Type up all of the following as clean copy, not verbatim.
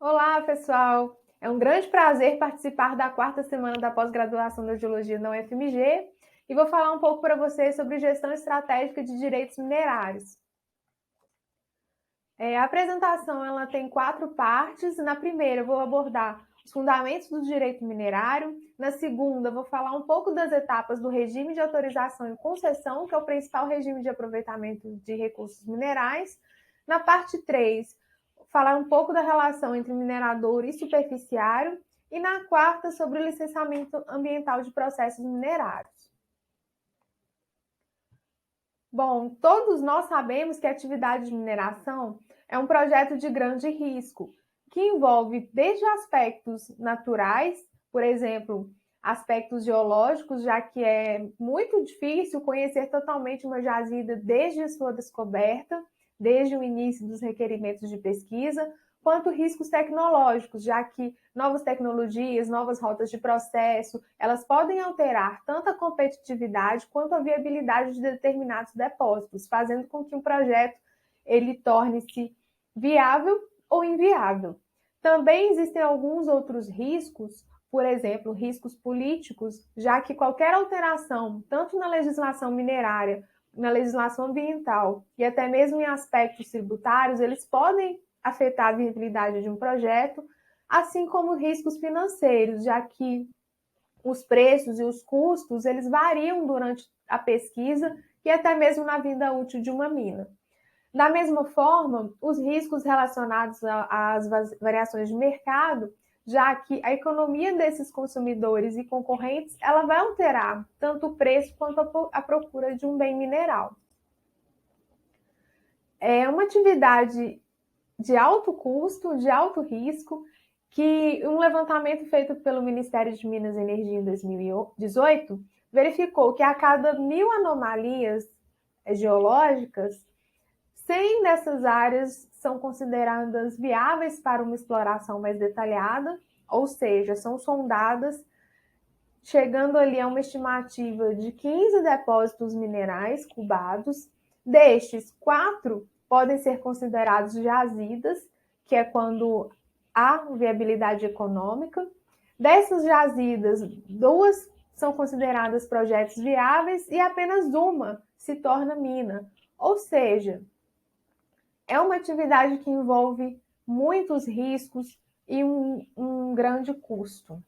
Olá, pessoal! É um grande prazer participar da quarta semana da pós-graduação da Geologia na UFMG e vou falar um pouco para vocês sobre gestão estratégica de direitos minerários. A apresentação ela tem 4 partes. Na primeira, eu vou abordar os fundamentos do direito minerário. Na segunda, eu vou falar um pouco das etapas do regime de autorização e concessão, que é o principal regime de aproveitamento de recursos minerais. Na parte 3, falar um pouco da relação entre minerador e superficiário. E na quarta, sobre o licenciamento ambiental de processos minerários. Bom, todos nós sabemos que a atividade de mineração é um projeto de grande risco, que envolve desde aspectos naturais, por exemplo, aspectos geológicos, já que é muito difícil conhecer totalmente uma jazida desde a sua descoberta, desde o início dos requerimentos de pesquisa, quanto riscos tecnológicos, já que novas tecnologias, novas rotas de processo, elas podem alterar tanto a competitividade quanto a viabilidade de determinados depósitos, fazendo com que um projeto ele torne-se viável ou inviável. Também existem alguns outros riscos, por exemplo, riscos políticos, já que qualquer alteração, tanto na legislação minerária, na legislação ambiental e até mesmo em aspectos tributários, eles podem afetar a viabilidade de um projeto, assim como riscos financeiros, já que os preços e os custos eles variam durante a pesquisa e até mesmo na vida útil de uma mina. Da mesma forma, os riscos relacionados às variações de mercado, já que a economia desses consumidores e concorrentes ela vai alterar tanto o preço quanto a procura de um bem mineral. É uma atividade de alto custo, de alto risco, que um levantamento feito pelo Ministério de Minas e Energia em 2018 verificou que a cada 1.000 anomalias geológicas, 100 dessas áreas são consideradas viáveis para uma exploração mais detalhada, ou seja, são sondadas, chegando ali a uma estimativa de 15 depósitos minerais cubados. Destes, 4 podem ser considerados jazidas, que é quando há viabilidade econômica. Dessas jazidas, 2 são consideradas projetos viáveis e apenas uma se torna mina. Ou seja, é uma atividade que envolve muitos riscos e um grande custo.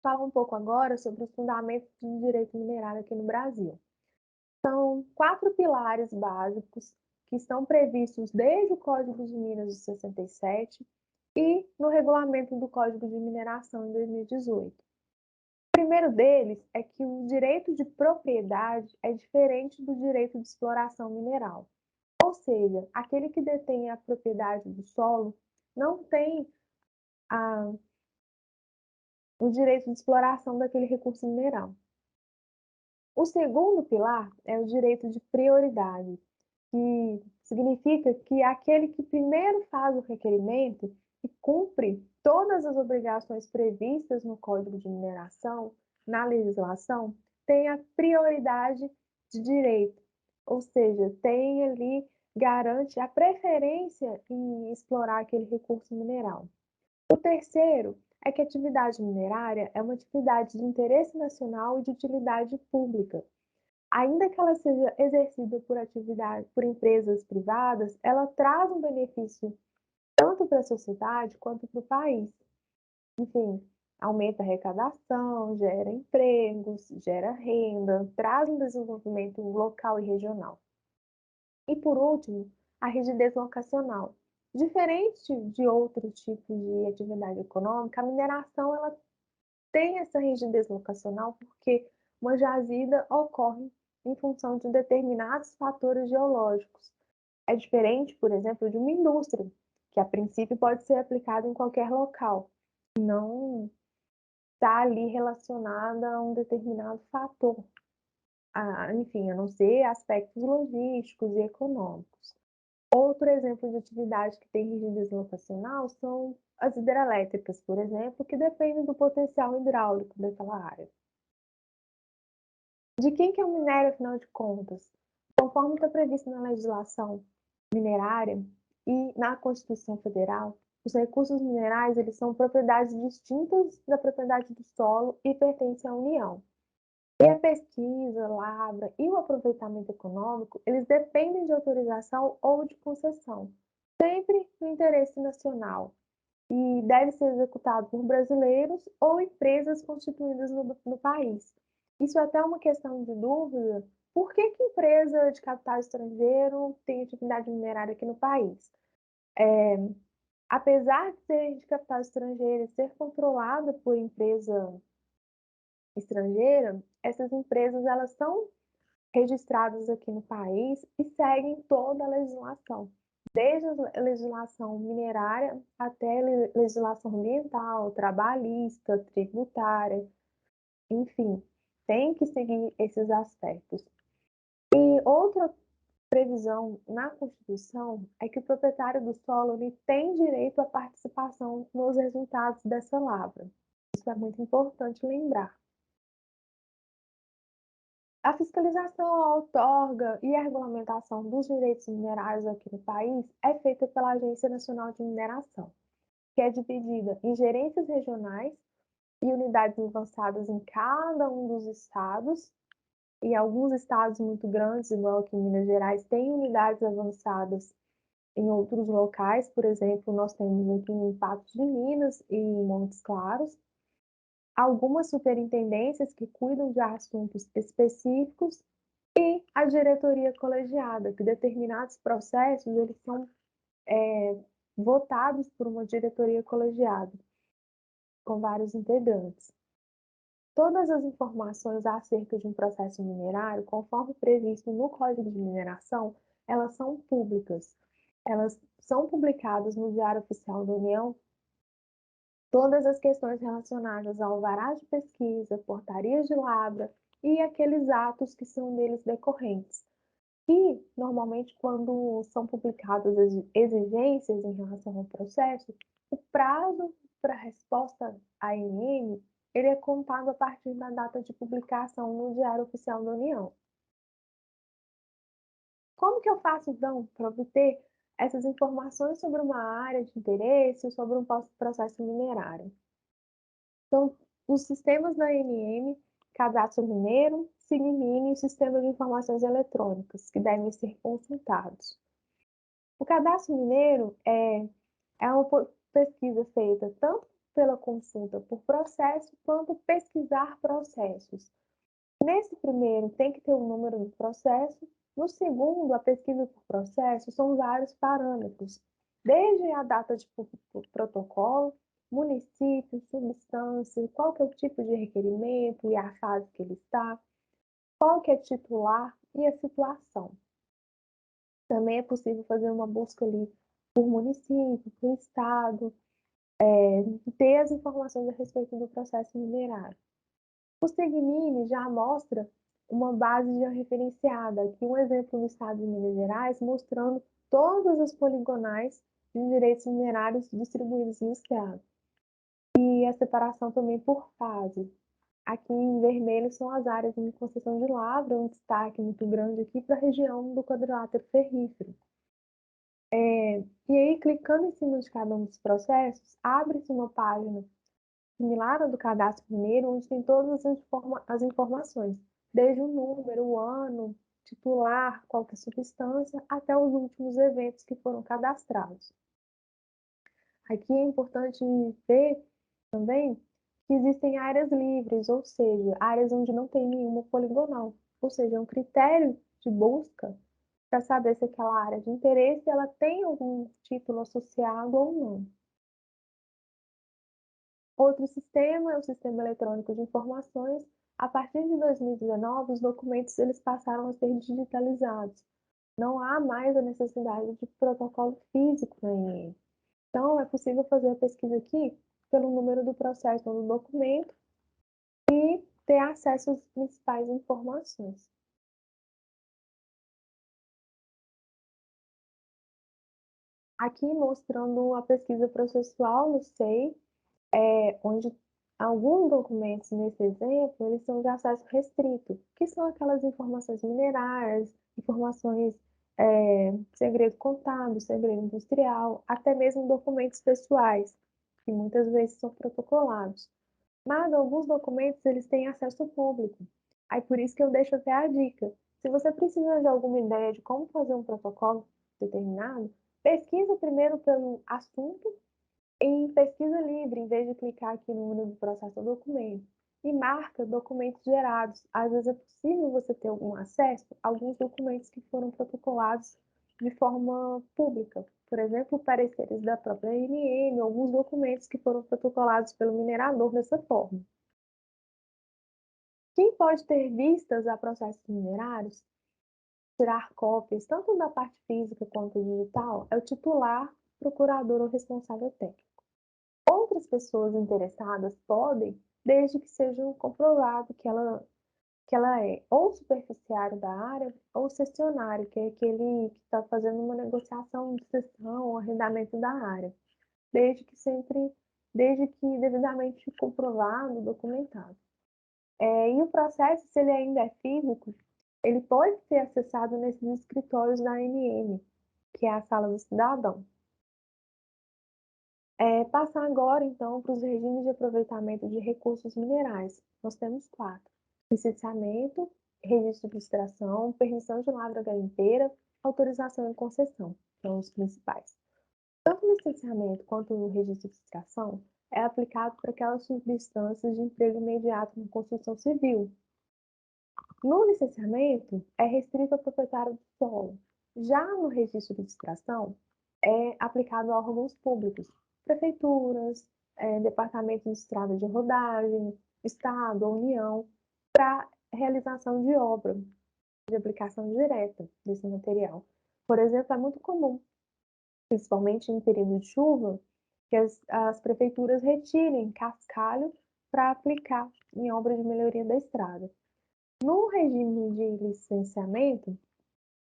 Falar um pouco agora sobre os fundamentos do direito minerário aqui no Brasil. São 4 pilares básicos que estão previstos desde o Código de Minas de 67 e no regulamento do Código de Mineração em 2018. O primeiro deles é que o direito de propriedade é diferente do direito de exploração mineral. Ou seja, aquele que detém a propriedade do solo não tem o direito de exploração daquele recurso mineral. O segundo pilar é o direito de prioridade, que significa que aquele que primeiro faz o requerimento e cumpre todas as obrigações previstas no Código de Mineração, na legislação, tem a prioridade de direito, ou seja, tem ali, garante a preferência em explorar aquele recurso mineral. O terceiro é que a atividade minerária é uma atividade de interesse nacional e de utilidade pública. Ainda que ela seja exercida por empresas privadas, ela traz um benefício tanto para a sociedade quanto para o país. Enfim, aumenta a arrecadação, gera empregos, gera renda, traz um desenvolvimento local e regional. E por último, a rigidez locacional. Diferente de outros tipos de atividade econômica, a mineração ela tem essa rigidez locacional porque uma jazida ocorre em função de determinados fatores geológicos. É diferente, por exemplo, de uma indústria, que a princípio pode ser aplicada em qualquer local, não está ali relacionada a um determinado fator, enfim, a não ser aspectos logísticos e econômicos. Outro exemplo de atividade que tem rigidez locacional são as hidrelétricas, por exemplo, que dependem do potencial hidráulico daquela área. De quem que é o minério, afinal de contas? Conforme está previsto na legislação minerária E na Constituição Federal, os recursos minerais, eles são propriedades distintas da propriedade do solo e pertencem à União. E a pesquisa, lavra e o aproveitamento econômico, eles dependem de autorização ou de concessão, sempre no interesse nacional, e deve ser executado por brasileiros ou empresas constituídas no país. Isso é até uma questão de dúvida, por que que empresa de capital estrangeiro tem atividade minerária aqui no país? Apesar de ser de capital estrangeiro e ser controlada por empresa estrangeira, essas empresas elas são registradas aqui no país e seguem toda a legislação, desde a legislação minerária até a legislação ambiental, trabalhista, tributária, enfim, tem que seguir esses aspectos. E outra previsão na Constituição é que o proprietário do solo ele tem direito à participação nos resultados dessa lavra. Isso é muito importante lembrar. A fiscalização, a outorga e a regulamentação dos direitos minerais aqui no país é feita pela Agência Nacional de Mineração, que é dividida em gerências regionais e unidades avançadas em cada um dos estados. E alguns estados muito grandes, igual aqui em Minas Gerais, têm unidades avançadas em outros locais. Por exemplo, nós temos aqui em Patos de Minas e em Montes Claros algumas superintendências que cuidam de assuntos específicos e a diretoria colegiada, que determinados processos eles são votados por uma diretoria colegiada, com vários integrantes. Todas as informações acerca de um processo minerário, conforme previsto no Código de Mineração, elas são públicas. Elas são publicadas no Diário Oficial da União. Todas as questões relacionadas ao alvará de pesquisa, portarias de lavra e aqueles atos que são deles decorrentes. E, normalmente, quando são publicadas as exigências em relação ao processo, o prazo para resposta à ANM ele é contado a partir da data de publicação no Diário Oficial da União. Como que eu faço, então, para obter essas informações sobre uma área de interesse ou sobre um processo minerário? Então, os sistemas da ANM, Cadastro Mineiro, SIGMINE e o Sistema de Informações Eletrônicas, que devem ser consultados. O Cadastro Mineiro é uma pesquisa feita tanto pela consulta por processo, quanto pesquisar processos. Nesse primeiro, tem que ter o número do processo. No segundo, a pesquisa por processo, são vários parâmetros, desde a data de protocolo, município, substância, qual que é o tipo de requerimento e a fase que ele está, qual que é titular e a situação. Também é possível fazer uma busca ali por município, por estado, ter as informações a respeito do processo minerário. O SIGMINE já mostra uma base georreferenciada, aqui um exemplo no estado de Minas Gerais, mostrando todas as poligonais de direitos minerários distribuídos no estado. E a separação também por fase. Aqui em vermelho são as áreas em concessão de lavra, um destaque muito grande aqui para a região do quadrilátero ferrífero. E aí, clicando em cima de cada um dos processos, abre-se uma página similar ao do Cadastro Mineiro, onde tem todas as informações, desde o número, o ano, titular, qualquer substância, até os últimos eventos que foram cadastrados. Aqui é importante ver também que existem áreas livres, ou seja, áreas onde não tem nenhuma poligonal, ou seja, é um critério de busca para saber se aquela área de interesse ela tem algum título associado ou não. Outro sistema é o Sistema Eletrônico de Informações. A partir de 2019, os documentos eles passaram a ser digitalizados. Não há mais a necessidade de protocolo físico na INE. Então, é possível fazer a pesquisa aqui pelo número do processo ou do documento e ter acesso às principais informações. Aqui mostrando a pesquisa processual no SEI, onde alguns documentos nesse exemplo, eles são de acesso restrito, que são aquelas informações minerárias, informações segredo contábil, segredo industrial, até mesmo documentos pessoais, que muitas vezes são protocolados. Mas alguns documentos eles têm acesso público. Aí por isso que eu deixo até a dica. Se você precisa de alguma ideia de como fazer um protocolo determinado, pesquisa primeiro pelo assunto em pesquisa livre, em vez de clicar aqui no menu do processo do documento. E marca documentos gerados. Às vezes é possível você ter algum acesso a alguns documentos que foram protocolados de forma pública. Por exemplo, pareceres da própria ANM, alguns documentos que foram protocolados pelo minerador dessa forma. Quem pode ter vistas a processos minerários, tirar cópias, tanto da parte física quanto digital, é o titular, procurador ou responsável técnico. Outras pessoas interessadas podem, desde que seja comprovado que ela é ou superficiário da área ou cessionário, que é aquele que está fazendo uma negociação de cessão ou arrendamento da área, desde que devidamente comprovado, documentado. E o processo, se ele ainda é físico, ele pode ser acessado nesses escritórios da ANM, que é a Sala do Cidadão. Passar agora, então, para os regimes de aproveitamento de recursos minerais. Nós temos 4: licenciamento, registro de extração, permissão de lavra garimpeira, autorização e concessão, são os principais. Tanto o licenciamento quanto o registro de extração é aplicado para aquelas substâncias de emprego imediato na construção civil. No licenciamento, é restrito ao proprietário do solo. Já no registro de extração, é aplicado a órgãos públicos, prefeituras, departamentos de estrada de rodagem, Estado, União, para realização de obra de aplicação direta desse material. Por exemplo, é muito comum, principalmente em período de chuva, que as prefeituras retirem cascalho para aplicar em obra de melhoria da estrada. No regime de licenciamento,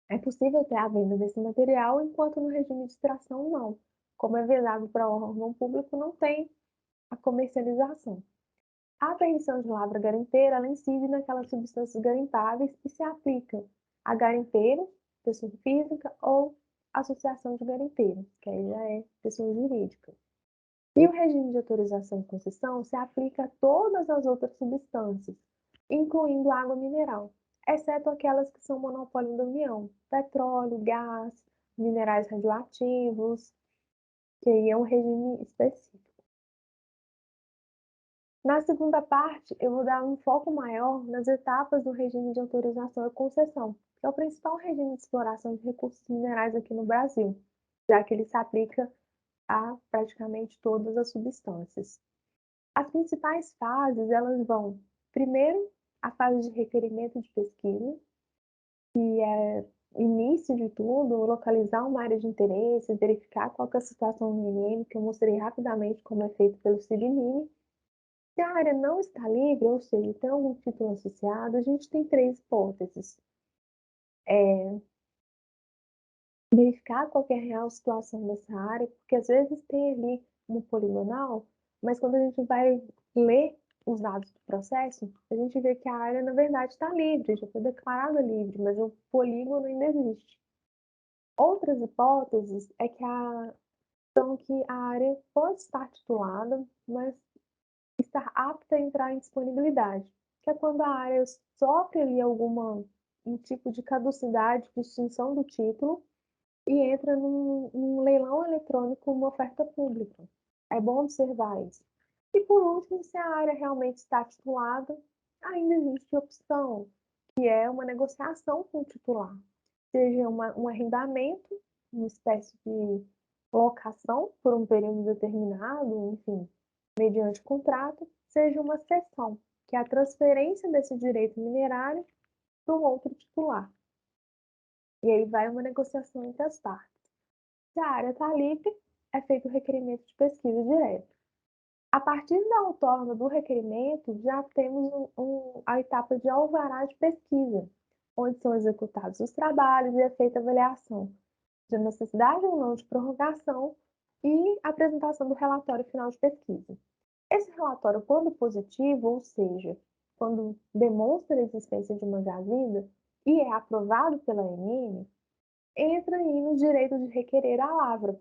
é possível ter a venda desse material, enquanto no regime de extração não. Como é vedado para o órgão público, não tem a comercialização. A permissão de lavra garimpeira, ela incide naquelas substâncias garimpáveis e se aplica a garimpeiro, pessoa física, ou associação de garimpeiros, que aí já é pessoa jurídica. E o regime de autorização e concessão se aplica a todas as outras substâncias, incluindo água mineral, exceto aquelas que são monopólio da União: petróleo, gás, minerais radioativos, que aí é um regime específico. Na segunda parte, eu vou dar um foco maior nas etapas do regime de autorização e concessão, que é o principal regime de exploração de recursos minerais aqui no Brasil, já que ele se aplica a praticamente todas as substâncias. As principais fases, elas vão, primeiro, a fase de requerimento de pesquisa, que é início de tudo, localizar uma área de interesse, verificar qual que é a situação no INEM, que eu mostrei rapidamente como é feito pelo CIBMINE. Se a área não está livre, ou seja, tem algum título associado, a gente tem 3 hipóteses. Verificar qual que é a real situação dessa área, porque às vezes tem ali no poligonal, mas quando a gente vai ler os dados do processo, a gente vê que a área, na verdade, está livre, já foi declarada livre, mas o polígono ainda existe. Outras hipóteses são que a área pode estar titulada, mas estar apta a entrar em disponibilidade, que é quando a área sofre ali um tipo de caducidade, de extinção do título, e entra num leilão eletrônico, uma oferta pública. É bom observar isso. E por último, se a área realmente está titulada, ainda existe opção, que é uma negociação com o titular, seja um arrendamento, uma espécie de locação por um período determinado, enfim, mediante contrato, seja uma cessão, que é a transferência desse direito minerário para um outro titular. E aí vai uma negociação entre as partes. Se a área está livre, é feito o requerimento de pesquisa direto. A partir da outorga do requerimento, já temos a etapa de alvará de pesquisa, onde são executados os trabalhos e é feita a avaliação de necessidade ou não de prorrogação e apresentação do relatório final de pesquisa. Esse relatório, quando positivo, ou seja, quando demonstra a existência de uma jazida e é aprovado pela ANM, entra aí no direito de requerer a lavra.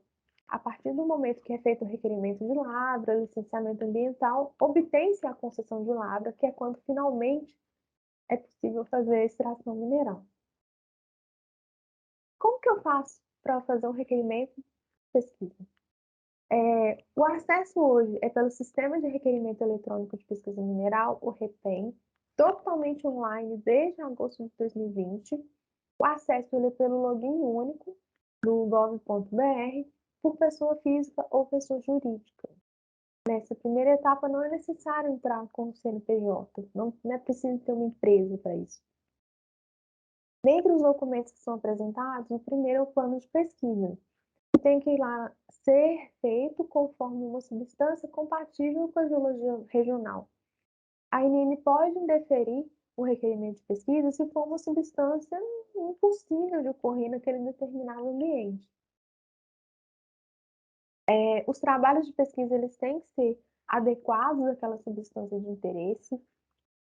A partir do momento que é feito o requerimento de lavra, licenciamento ambiental, obtém-se a concessão de lavra, que é quando finalmente é possível fazer a extração mineral. Como que eu faço para fazer um requerimento de pesquisa? O acesso hoje é pelo Sistema de Requerimento Eletrônico de Pesquisa Mineral, o REPEM, totalmente online desde agosto de 2020. O acesso ele é pelo login único do gov.br por pessoa física ou pessoa jurídica. Nessa primeira etapa não é necessário entrar com o CNPJ, não é preciso ter uma empresa para isso. Dentre os documentos que são apresentados, o primeiro é o plano de pesquisa, que tem que ir lá ser feito conforme uma substância compatível com a geologia regional. A ANM pode indeferir o requerimento de pesquisa se for uma substância impossível de ocorrer naquele determinado ambiente. Os trabalhos de pesquisa eles têm que ser adequados àquela substância de interesse.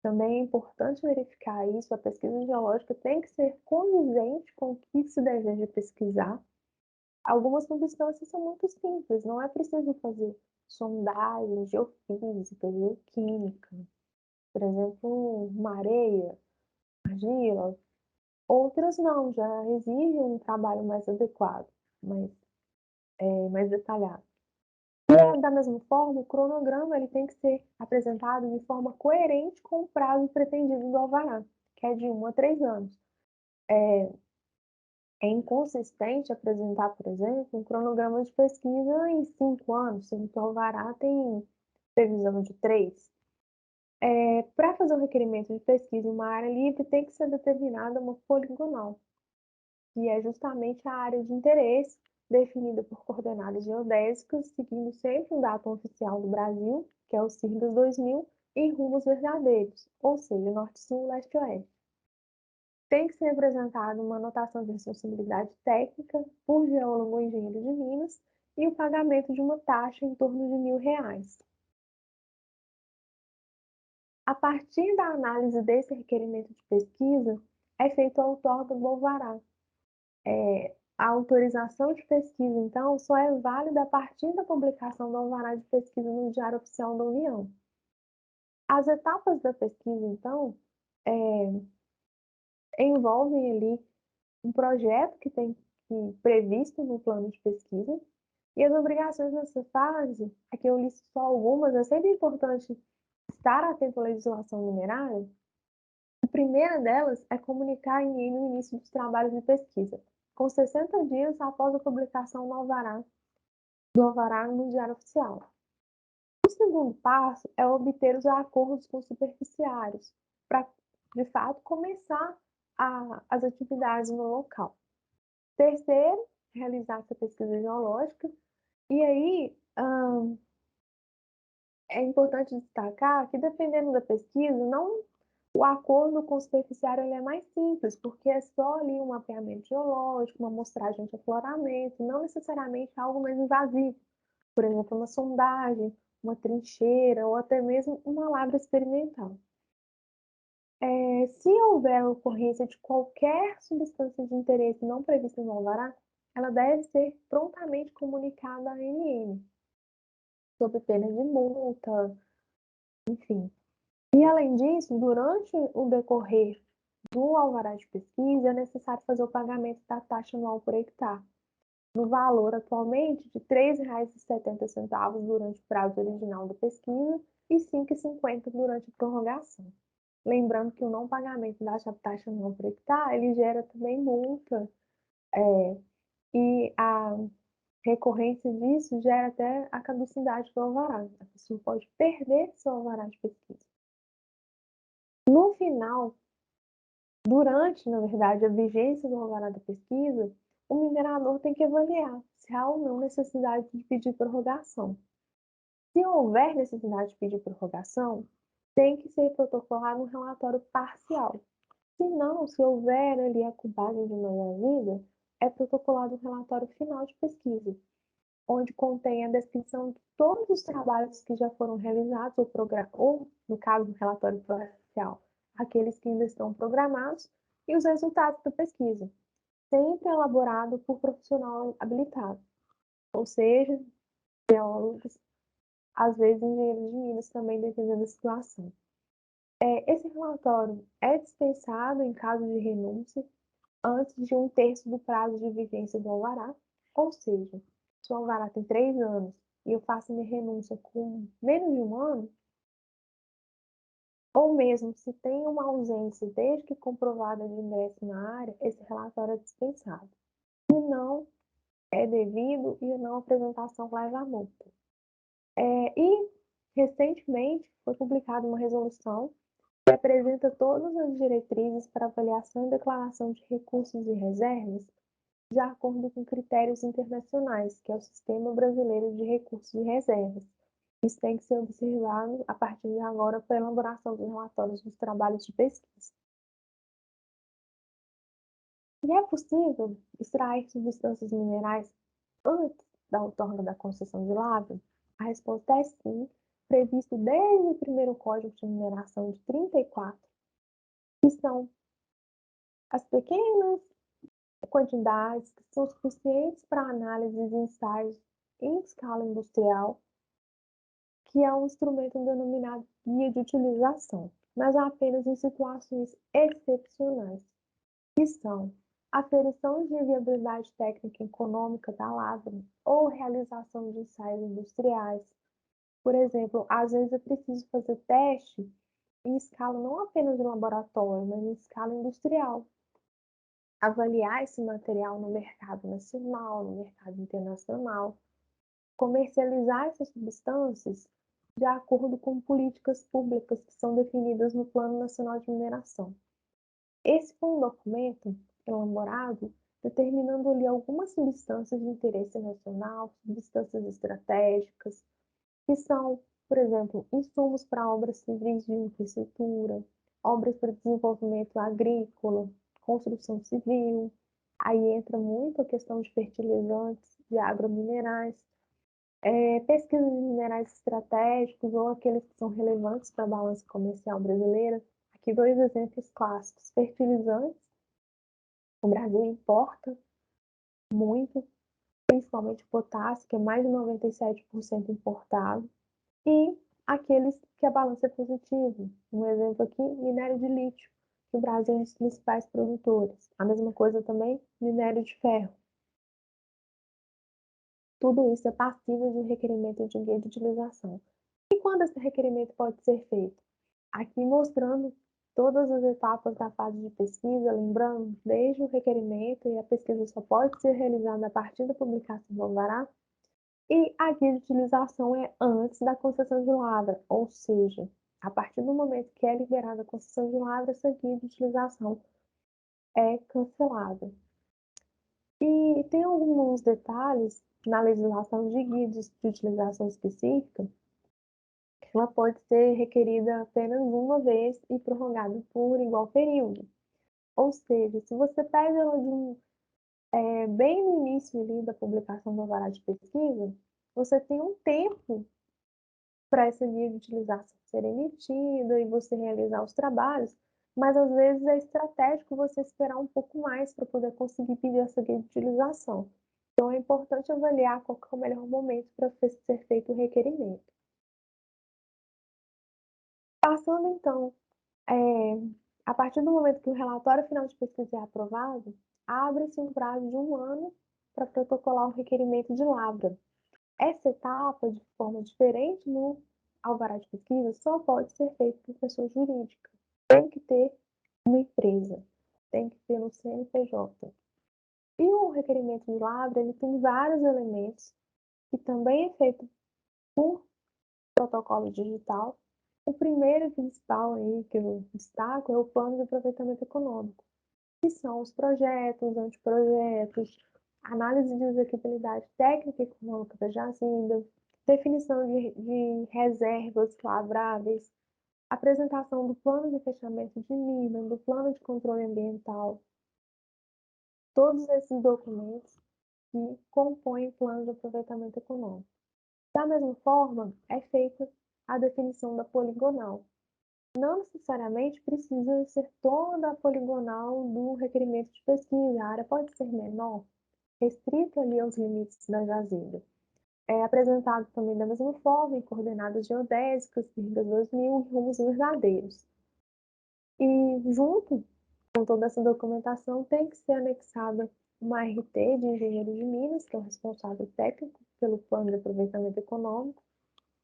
Também é importante verificar isso. A pesquisa geológica tem que ser condizente com o que se deseja pesquisar. Algumas substâncias são muito simples, não é preciso fazer sondagem geofísica, geoquímica. Por exemplo, uma areia, argila. Outras não, já exigem um trabalho mais adequado, mais detalhado. Da mesma forma, o cronograma ele tem que ser apresentado de forma coerente com o prazo pretendido do alvará, que é de 1 a 3 anos. É inconsistente apresentar, por exemplo, um cronograma de pesquisa em 5 anos, sendo que o alvará tem previsão de 3. Para fazer o requerimento de pesquisa em uma área livre, tem que ser determinada uma poligonal, que é justamente a área de interesse definida por coordenadas geodésicas, seguindo sempre o datum oficial do Brasil, que é o SIRGAS 2000, em rumos verdadeiros, ou seja, norte-sul, leste-oeste. Tem que ser apresentada uma anotação de responsabilidade técnica por geólogo ou engenheiro de Minas e o pagamento de uma taxa em torno de R$ 1.000. A partir da análise desse requerimento de pesquisa, é feito a outorga do alvará. A autorização de pesquisa, então, só é válida a partir da publicação do alvará de pesquisa no Diário Oficial da União. As etapas da pesquisa, então, envolvem ali um projeto que tem previsto no plano de pesquisa, e as obrigações nessa fase, aqui eu listo só algumas, é sempre importante estar atento à legislação minerária. A primeira delas é comunicar a INEM no início dos trabalhos de pesquisa, com 60 dias após a publicação do alvará no Diário Oficial. O segundo passo é obter os acordos com superficiários, para, de fato, começar as atividades no local. Terceiro, realizar essa pesquisa geológica. E aí, é importante destacar que, dependendo da pesquisa, não o acordo com o superficiário ele é mais simples, porque é só ali um mapeamento geológico, uma amostragem de afloramento, não necessariamente algo mais invasivo. Por exemplo, uma sondagem, uma trincheira ou até mesmo uma lavra experimental. Se houver ocorrência de qualquer substância de interesse não prevista no alvará, ela deve ser prontamente comunicada à ANM, sob pena de multa, enfim. E, além disso, durante o decorrer do alvará de pesquisa, é necessário fazer o pagamento da taxa anual por hectare, no valor atualmente de R$ 3,70 durante o prazo original da pesquisa e R$ 5,50 durante a prorrogação. Lembrando que o não pagamento da taxa anual por hectare, ele gera também multa, e a recorrência disso gera até a caducidade do alvará. A pessoa pode perder seu alvará de pesquisa. No final, durante, na verdade, a vigência do alvará da pesquisa, o minerador tem que avaliar se há ou não necessidade de pedir prorrogação. Se houver necessidade de pedir prorrogação, tem que ser protocolado um relatório parcial. Se não, se houver ali a cubagem de meia-vida, é protocolado um relatório final de pesquisa, onde contém a descrição de todos os trabalhos que já foram realizados ou no caso do relatório parcial, aqueles que ainda estão programados e os resultados da pesquisa. sempre elaborado por profissional habilitado, ou seja, geólogos, às vezes engenheiros de minas também, dependendo da situação. Esse relatório é dispensado em caso de renúncia antes de um terço do prazo de vigência do alvará, ou seja, se o alvará tem 3 anos e eu faço minha renúncia com menos de um ano, ou mesmo se tem uma ausência desde que comprovada de ingresso na área, esse relatório é dispensado. Se não é devido e a não apresentação leva a multa. E, recentemente, foi publicada uma resolução que apresenta todas as diretrizes para avaliação e declaração de recursos e reservas de acordo com critérios internacionais, que é o Sistema Brasileiro de Recursos e Reservas. Isso tem que ser observado a partir de agora para a elaboração dos relatórios dos trabalhos de pesquisa. E é possível extrair substâncias minerais antes da outorga da concessão de lavra? A resposta é sim, previsto desde o primeiro Código de Mineração de 34, que são as pequenas quantidades que são suficientes para análise e ensaios em escala industrial, que é um instrumento denominado guia de utilização, mas apenas em situações excepcionais, que são aferição de viabilidade técnica e econômica da lavra ou realização de ensaios industriais. Por exemplo, às vezes é preciso fazer teste em escala não apenas de laboratório, mas em escala industrial. Avaliar esse material no mercado nacional, no mercado internacional, comercializar essas substâncias de acordo com políticas públicas que são definidas no Plano Nacional de Mineração. Esse foi um documento elaborado determinando ali algumas substâncias de interesse nacional, substâncias estratégicas, que são, por exemplo, insumos para obras civis de infraestrutura, obras para desenvolvimento agrícola, construção civil. Aí entra muito a questão de fertilizantes, de agrominerais, pesquisa de minerais estratégicos ou aqueles que são relevantes para a balança comercial brasileira. Aqui dois exemplos clássicos: fertilizantes, o Brasil importa muito, principalmente potássio, que é mais de 97% importado, e aqueles que a balança é positiva. Um exemplo aqui, minério de lítio, que o Brasil é um dos principais produtores. A mesma coisa também, minério de ferro. Tudo isso é passível de um requerimento de guia de utilização. E quando esse requerimento pode ser feito? Aqui mostrando todas as etapas da fase de pesquisa, lembrando, desde o requerimento, e a pesquisa só pode ser realizada a partir da publicação do alvará, e a guia de utilização é antes da concessão de lavra, ou seja, a partir do momento que é liberada a concessão de lavra, essa guia de utilização é cancelada. E tem alguns detalhes na legislação de guia de utilização específica, que ela pode ser requerida apenas uma vez e prorrogada por igual período. Ou seja, se você pede ela bem no início ali da publicação do alvará de pesquisa, você tem um tempo para essa guia de utilização ser emitida e você realizar os trabalhos, mas às vezes é estratégico você esperar um pouco mais para poder conseguir pedir essa guia de utilização. Então é importante avaliar qual é o melhor momento para ser feito o requerimento. Passando então, a partir do momento que o relatório final de pesquisa é aprovado, abre-se um prazo de um ano para protocolar o requerimento de lavra. Essa etapa, de forma diferente no alvará de pesquisa, só pode ser feita por pessoa jurídica. Tem que ter uma empresa, tem que ter um CNPJ. E o requerimento de lavra, ele tem vários elementos, que também é feito por protocolo digital. O primeiro e principal aí que eu destaco é o plano de aproveitamento econômico, que são os projetos, anteprojetos, análise de execuibilidade técnica e econômica da jazida, definição de reservas lavráveis, apresentação do plano de fechamento de mina, do plano de controle ambiental. Todos esses documentos que compõem o plano de aproveitamento econômico. Da mesma forma, é feita a definição da poligonal, Não necessariamente precisa ser toda a poligonal do requerimento de pesquisa, a área pode ser menor, restrita ali aos limites da jazida. É apresentado também da mesma forma em coordenadas geodésicas, IRGAS 2000 e rumos verdadeiros. E junto com toda essa documentação tem que ser anexada uma RT de engenheiro de Minas, que é o responsável técnico pelo plano de aproveitamento econômico,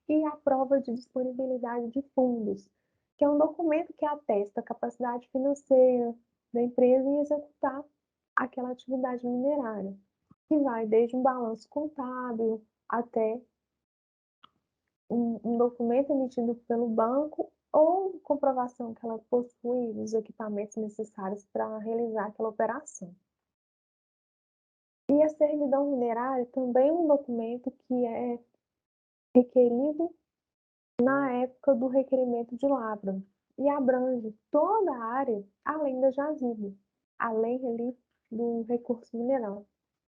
e a prova de disponibilidade de fundos, que é um documento que atesta a capacidade financeira da empresa em executar aquela atividade minerária, que vai desde um balanço contábil até um documento emitido pelo banco ou comprovação que ela possui os equipamentos necessários para realizar aquela operação. E a certidão minerária também é um documento que é requerido na época do requerimento de lavra e abrange toda a área além da jazida, além ali do recurso mineral.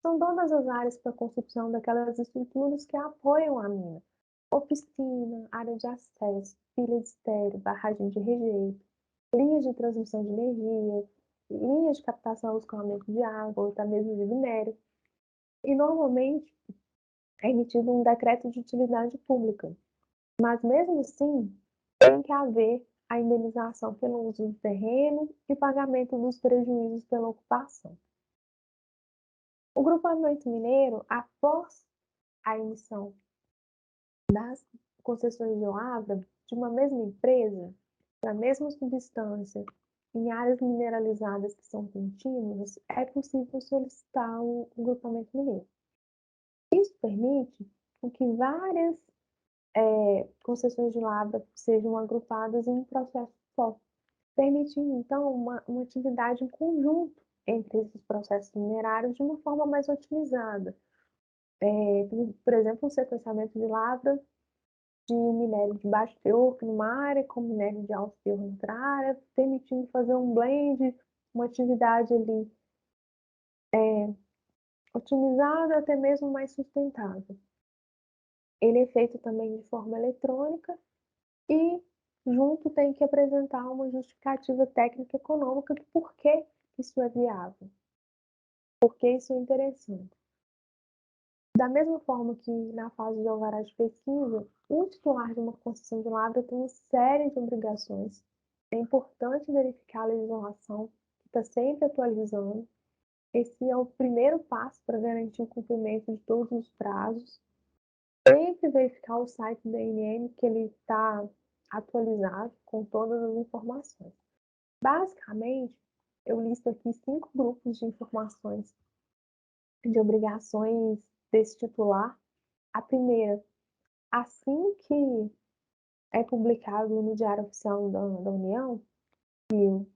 São todas as áreas para a construção daquelas estruturas que apoiam a mina. Oficina, área de acesso, pilha de estéreo, barragem de rejeito, linhas de transmissão de energia, linhas de captação e escoamento de água, ou até mesmo de minério. E normalmente é emitido um decreto de utilidade pública. Mas mesmo assim, tem que haver a indenização pelo uso do terreno e pagamento dos prejuízos pela ocupação. O grupamento mineiro, após a emissão das concessões de lavra de uma mesma empresa, para a mesma substância, em áreas mineralizadas que são contínuas, é possível solicitar o grupamento mineiro. Isso permite que várias concessões de lavra sejam agrupadas em um processo só, permitindo, então, uma atividade em conjunto entre esses processos minerários de uma forma mais otimizada. Por exemplo, um sequenciamento de lavra de um minério de baixo teor numa área com minério de alto teor em outra área, permitindo fazer um blend, uma atividade ali otimizada, até mesmo mais sustentável. Ele é feito também de forma eletrônica e junto tem que apresentar uma justificativa técnica e econômica do porquê isso é viável, porque isso é interessante. Da mesma forma que na fase de alvará de pesquisa, o titular de uma concessão de lavra tem uma série de obrigações. É importante verificar a legislação, que está sempre atualizando. Esse é o primeiro passo para garantir o cumprimento de todos os prazos. Sempre verificar o site da ANM, que ele está atualizado com todas as informações. Basicamente, eu listo aqui 5 grupos de informações de obrigações desse titular. A primeira, assim que é publicado no Diário Oficial da União, que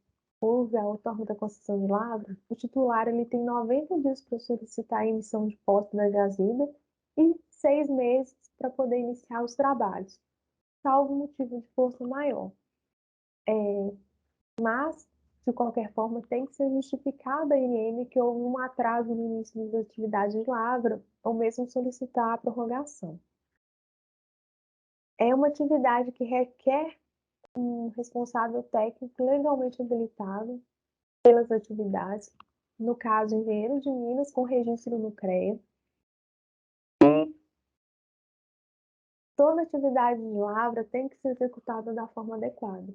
houve a outorga da concessão de lavra, o titular ele tem 90 dias para solicitar a emissão de posse da jazida e 6 meses para poder iniciar os trabalhos, salvo motivo de força maior. Mas, de qualquer forma, tem que ser justificada a ANM que houve um atraso no início das atividades de lavra, ou mesmo solicitar a prorrogação. É uma atividade que requer um responsável técnico legalmente habilitado pelas atividades, no caso, engenheiro de Minas com registro no CREA. E toda atividade de lavra tem que ser executada da forma adequada,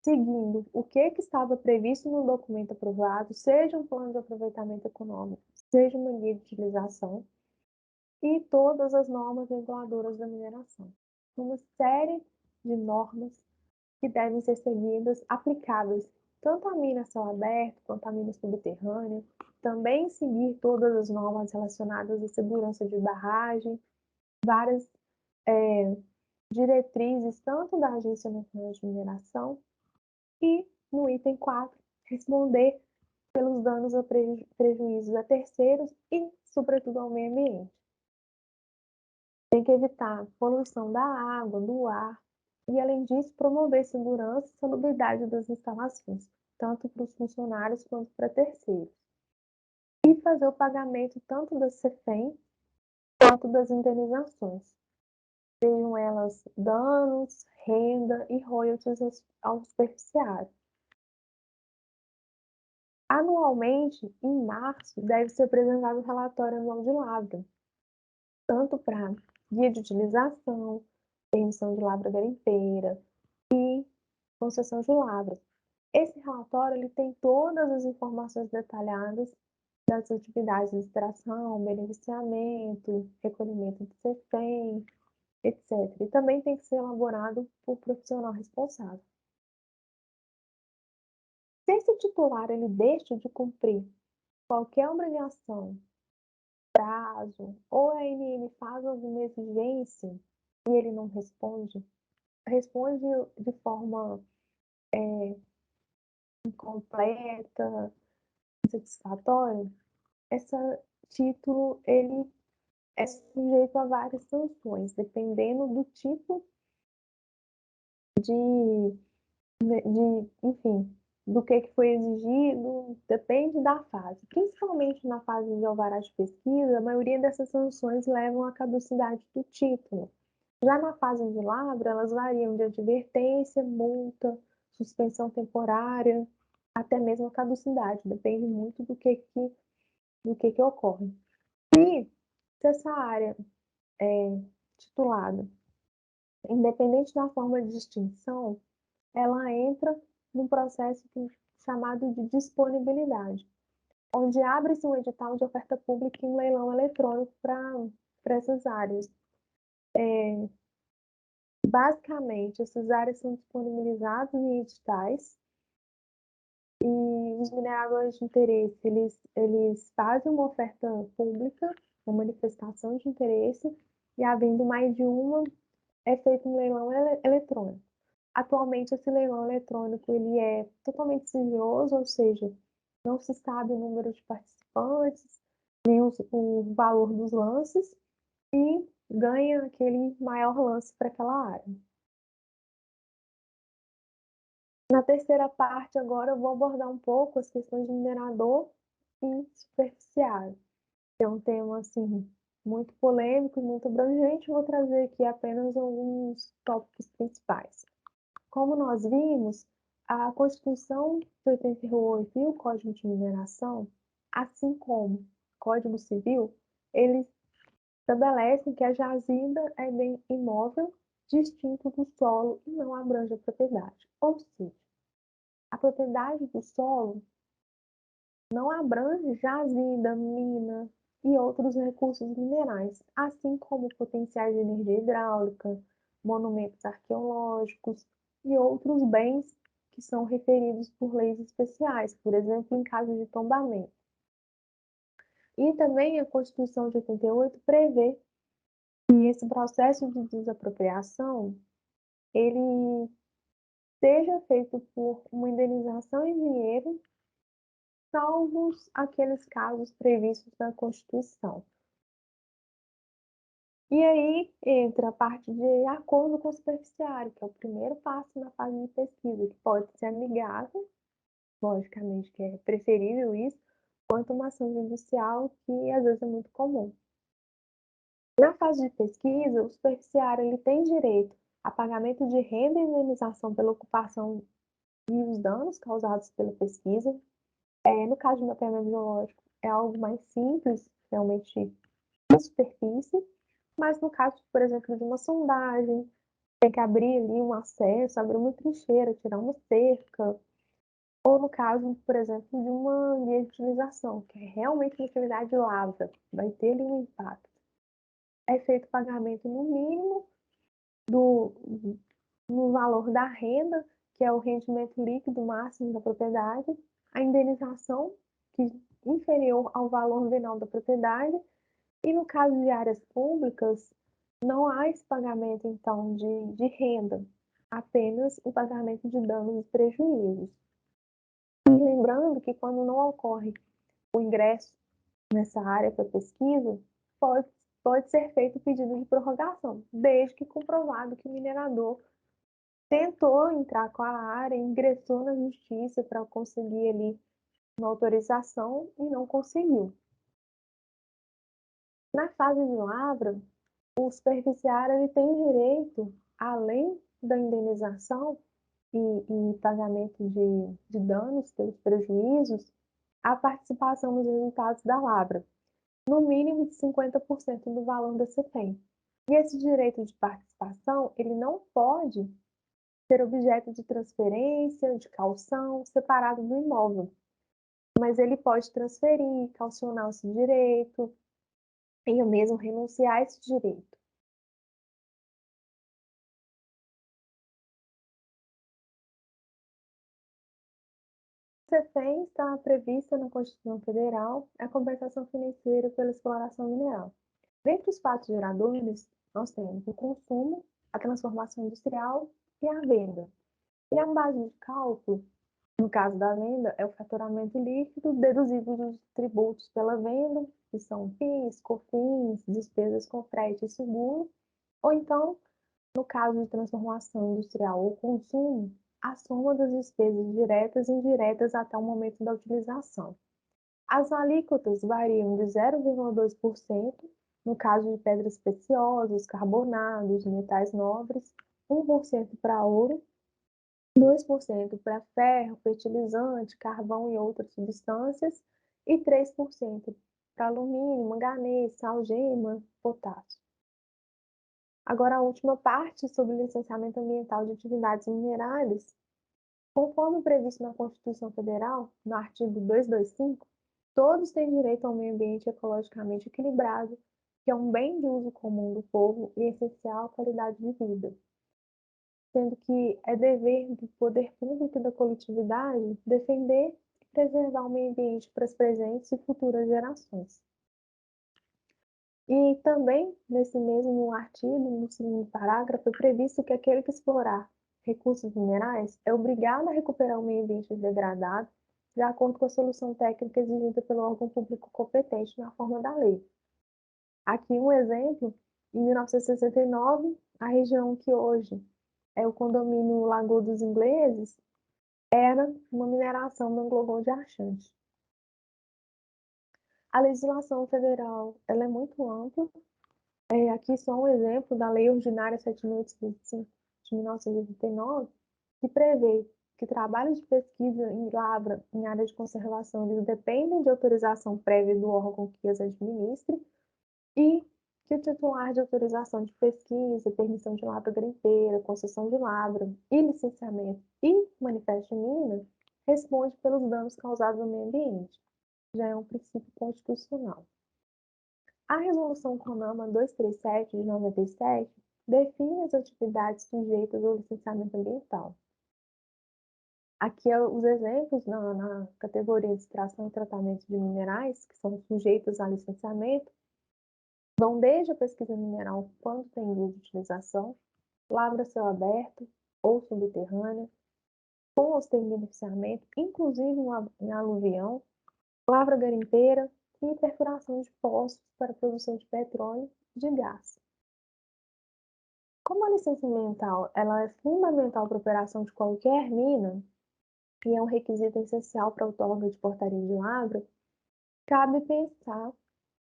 seguindo o que estava previsto no documento aprovado, seja um plano de aproveitamento econômico, seja uma guia de utilização, e todas as normas reguladoras da mineração. Uma série de normas que devem ser seguidas, aplicáveis tanto à mina a céu aberto quanto à mina subterrânea, também seguir todas as normas relacionadas à segurança de barragem, várias diretrizes tanto da Agência Nacional de Mineração e, no item 4, responder pelos danos ou prejuízos a terceiros e, sobretudo, ao meio ambiente. Tem que evitar poluição da água, do ar e, além disso, promover segurança e salubridade das instalações, tanto para os funcionários quanto para terceiros. E fazer o pagamento tanto da CEFEM quanto das indenizações. sejam elas danos, renda e royalties aos beneficiários. Anualmente, em março, deve ser apresentado o relatório anual de lavra, tanto para guia de utilização, permissão de lavra garimpeira, concessão de lavra. Esse relatório ele tem todas as informações detalhadas das atividades de extração, beneficiamento, recolhimento de CEFEM, etc. E também tem que ser elaborado por profissional responsável. Se esse titular ele deixa de cumprir qualquer obrigação, prazo, ou a ANM faz alguma exigência e ele não responde de forma incompleta, insatisfatória, esse título ele é sujeito a várias sanções, dependendo do tipo de, enfim, do que foi exigido, depende da fase. Principalmente na fase de alvará de pesquisa, a maioria dessas sanções levam à caducidade do título. Já na fase de lavra, elas variam de advertência, multa, suspensão temporária, até mesmo a caducidade, depende muito do que ocorre. E se essa área é titulada, independente da forma de extinção, ela entra num processo chamado de disponibilidade, onde abre-se um edital de oferta pública e um leilão eletrônico para essas áreas. Basicamente, essas áreas são disponibilizadas em editais e os mineradores de interesse, eles fazem uma oferta pública, uma manifestação de interesse, e havendo mais de uma, é feito um leilão eletrônico. Atualmente, esse leilão eletrônico ele é totalmente sigiloso, ou seja, não se sabe o número de participantes, nem o valor dos lances, e ganha aquele maior lance para aquela área. Na terceira parte, agora, eu vou abordar um pouco as questões de minerador e superficiário. É um tema, assim, muito polêmico e muito abrangente, vou trazer aqui apenas alguns tópicos principais. Como nós vimos, a Constituição de 88 e o Código de Mineração, assim como o Código Civil, eles estabelecem que a jazida é bem imóvel, distinto do solo e não abrange a propriedade. Ou seja, a propriedade do solo não abrange jazida, mina e outros recursos minerais, assim como potenciais de energia hidráulica, monumentos arqueológicos e outros bens que são referidos por leis especiais, por exemplo, em caso de tombamento. E também a Constituição de 88 prevê que esse processo de desapropriação ele seja feito por uma indenização em dinheiro, salvos aqueles casos previstos na Constituição. E aí entra a parte de acordo com o superficiário, que é o primeiro passo na fase de pesquisa, que pode ser amigável, logicamente que é preferível isso, quanto uma ação judicial, que às vezes é muito comum. Na fase de pesquisa, o superficiário ele tem direito a pagamento de renda e indenização pela ocupação e os danos causados pela pesquisa. No caso de mapeamento geológico, é algo mais simples, realmente de superfície, mas no caso, por exemplo, de uma sondagem, tem que abrir ali um acesso, abrir uma trincheira, tirar uma cerca, ou no caso, por exemplo, de uma linha de utilização, que é realmente uma atividade de lavra, vai ter ali um impacto. É feito pagamento no mínimo do, no valor da renda, que é o rendimento líquido máximo da propriedade, a indenização, que é inferior ao valor venal da propriedade, e no caso de áreas públicas, não há esse pagamento, então, de renda, apenas o pagamento de danos e prejuízos. E lembrando que quando não ocorre o ingresso nessa área para pesquisa, pode, pode ser feito o pedido de prorrogação, desde que comprovado que o minerador tentou entrar com a área, ingressou na justiça para conseguir ali uma autorização e não conseguiu. Na fase de lavra, o superficiário ele tem direito, além da indenização e pagamento de danos pelos prejuízos, à participação nos resultados da lavra, no mínimo de 50% do valor da CETEM. E esse direito de participação, ele não pode ser objeto de transferência, de caução, separado do imóvel, mas ele pode transferir, caucionar esse direito, e mesmo renunciar a esse direito. CETEM está prevista na Constituição Federal a compensação financeira pela exploração mineral. Dentre os fatos geradores, nós temos o consumo, a transformação industrial e a venda. E a base de cálculo, no caso da venda, é o faturamento líquido deduzido dos tributos pela venda, que são PIS, COFINS, despesas com frete e seguro, ou então, no caso de transformação industrial ou consumo, a soma das despesas diretas e indiretas até o momento da utilização. As alíquotas variam de 0,2% no caso de pedras preciosas, carbonados, metais nobres, 1% para ouro, 2% para ferro, fertilizante, carvão e outras substâncias, e 3% para alumínio, manganês, algema, potássio. Agora, a última parte sobre licenciamento ambiental de atividades minerais. Conforme previsto na Constituição Federal, no artigo 225, todos têm direito ao meio ambiente ecologicamente equilibrado, que é um bem de uso comum do povo e essencial à qualidade de vida, sendo que é dever do poder público e da coletividade defender e preservar o meio ambiente para as presentes e futuras gerações. E também, nesse mesmo artigo, no segundo parágrafo, é previsto que aquele que explorar recursos minerais é obrigado a recuperar o meio ambiente degradado, de acordo com a solução técnica exigida pelo órgão público competente na forma da lei. Aqui um exemplo, em 1969, a região que hoje é o condomínio Lagoa dos Ingleses era uma mineração do Anglo-Gold Achante. A legislação federal ela é muito ampla. Aqui só um exemplo da Lei Ordinária 7.825 de 1989, que prevê que trabalhos de pesquisa em lavra em área de conservação eles dependem de autorização prévia do órgão que as administre e que o titular de autorização de pesquisa, permissão de lavra garimpeira, concessão de lavra e licenciamento e manifesto de mina responde pelos danos causados ao meio ambiente. Já é um princípio constitucional. A Resolução CONAMA 237 de 97 define as atividades sujeitas ao licenciamento ambiental. Aqui os exemplos na categoria de extração e tratamento de minerais, que são sujeitos a licenciamento, vão desde a pesquisa mineral quando tem uso de utilização, lavra a céu aberto ou subterrânea, com ou sem beneficiamento, inclusive em aluvião, lavra garimpeira e perfuração de poços para a produção de petróleo e de gás. Como a licença ambiental ela é fundamental para a operação de qualquer mina e é um requisito essencial para a outorga de portaria de lavra, cabe pensar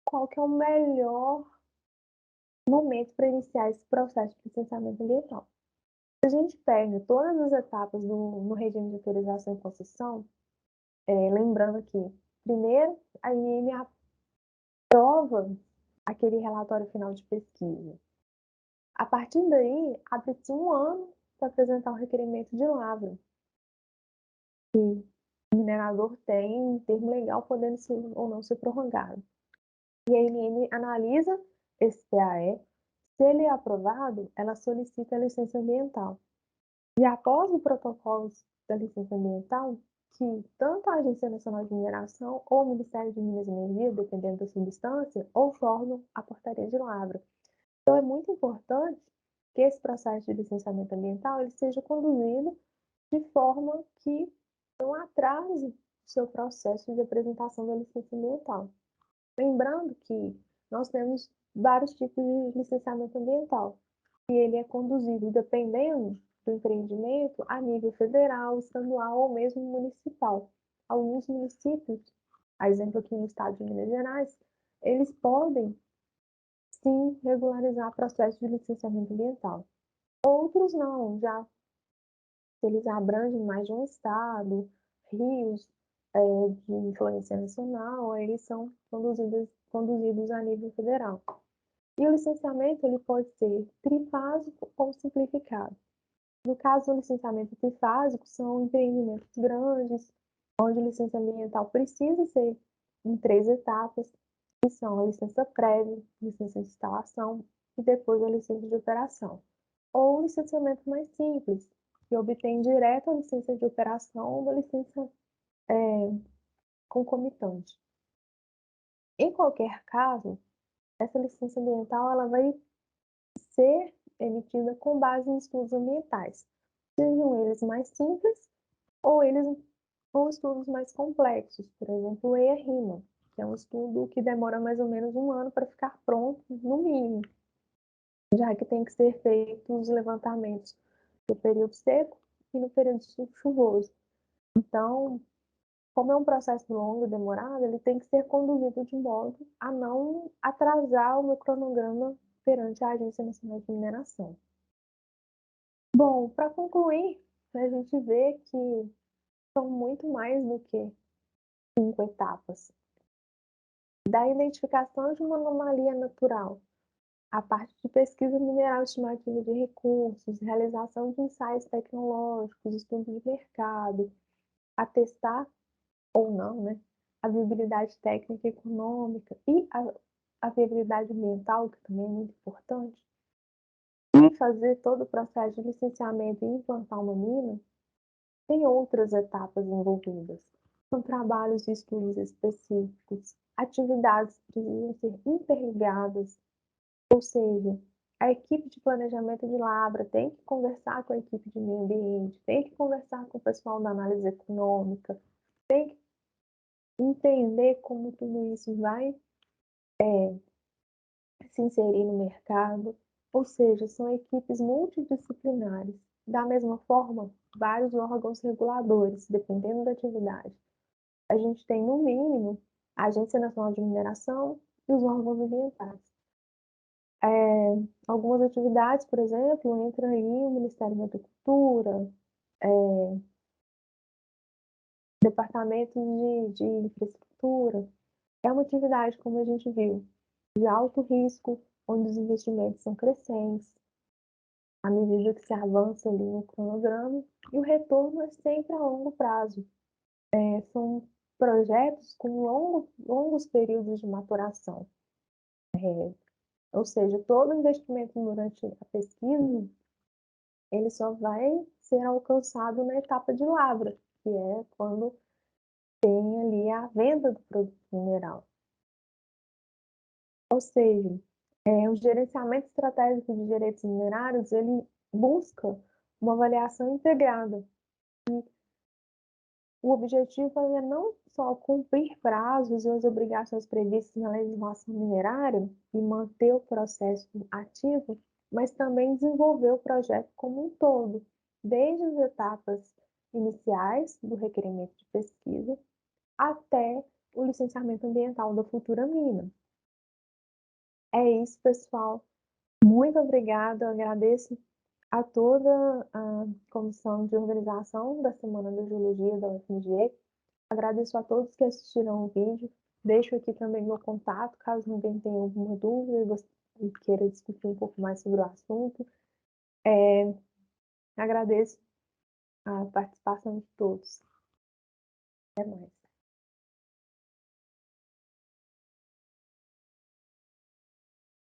qual que é o melhor momento para iniciar esse processo de licenciamento ambiental. Se a gente pega todas as etapas no regime de autorização e concessão, lembrando que, primeiro, a INM aprova aquele relatório final de pesquisa. A partir daí, abre-se um ano para apresentar o requerimento de lavra, que o minerador tem em termo legal, podendo ser ou não ser prorrogado. E a INM analisa esse PAE, se ele é aprovado, ela solicita a licença ambiental. E após o protocolo da licença ambiental, que tanto a Agência Nacional de Mineração ou o Ministério de Minas e Energia, dependendo da substância, outorgam a portaria de lavra. Então, é muito importante que esse processo de licenciamento ambiental ele seja conduzido de forma que não atrase o seu processo de apresentação da licença ambiental. Lembrando que nós temos vários tipos de licenciamento ambiental, e ele é conduzido, dependendo do empreendimento, a nível federal, estadual ou mesmo municipal. Alguns municípios, a exemplo aqui no estado de Minas Gerais, eles podem sim, regularizar processo de licenciamento ambiental. Outros não, já se eles abrangem mais de um estado, rios, de influência nacional, aí eles são conduzidos a nível federal. E o licenciamento ele pode ser trifásico ou simplificado. No caso do licenciamento trifásico, são empreendimentos grandes, onde a licença ambiental precisa ser em 3 etapas, que são a licença prévia, licença de instalação e depois a licença de operação. Ou o licenciamento mais simples, que obtém direto a licença de operação ou uma licença concomitante. Em qualquer caso, essa licença ambiental ela vai ser emitida com base em estudos ambientais, sejam eles mais simples ou eles ou estudos mais complexos, por exemplo, o EIA-RIMA, que é um estudo que demora mais ou menos um ano para ficar pronto, no mínimo, já que tem que ser feitos os levantamentos no período seco e no período chuvoso. Então, como é um processo longo e demorado, ele tem que ser conduzido de modo a não atrasar o meu cronograma perante a Agência Nacional de Mineração. Bom, para concluir, a gente vê que são muito mais do que 5 etapas. Da identificação de uma anomalia natural, a parte de pesquisa mineral estimativa de recursos, realização de ensaios tecnológicos, estudo de mercado, atestar ou não, né, a viabilidade técnica e econômica e a viabilidade ambiental, que também é muito importante, e fazer todo o processo de licenciamento e implantar uma mina, tem outras etapas envolvidas. São trabalhos e estudos específicos, atividades que precisam ser interligadas, ou seja, a equipe de planejamento de lavra tem que conversar com a equipe de meio ambiente, tem que conversar com o pessoal da análise econômica, tem que entender como tudo isso vai se inserir no mercado, ou seja, são equipes multidisciplinares. Da mesma forma, vários órgãos reguladores, dependendo da atividade. A gente tem, no mínimo, a Agência Nacional de Mineração e os órgãos ambientais. Algumas atividades, por exemplo, entra aí o Ministério da Agricultura, Departamento de Infraestrutura. É uma atividade, como a gente viu, de alto risco, onde os investimentos são crescentes, à medida que se avança ali no cronograma, e o retorno é sempre a longo prazo. São projetos com longos períodos de maturação. Ou seja, todo investimento durante a pesquisa, ele só vai ser alcançado na etapa de lavra, que é quando tem ali a venda do produto mineral. Ou seja, o gerenciamento estratégico de direitos minerários, ele busca uma avaliação integrada. O objetivo é não só cumprir prazos e as obrigações previstas na legislação minerária e manter o processo ativo, mas também desenvolver o projeto como um todo, desde as etapas iniciais do requerimento de pesquisa até o licenciamento ambiental da futura mina. É isso, pessoal. Muito obrigada, eu agradeço a toda a comissão de organização da Semana da Geologia da UFMG. Agradeço a todos que assistiram o vídeo. Deixo aqui também meu contato, caso alguém tenha alguma dúvida e queira discutir um pouco mais sobre o assunto. Agradeço a participação de todos. Até mais.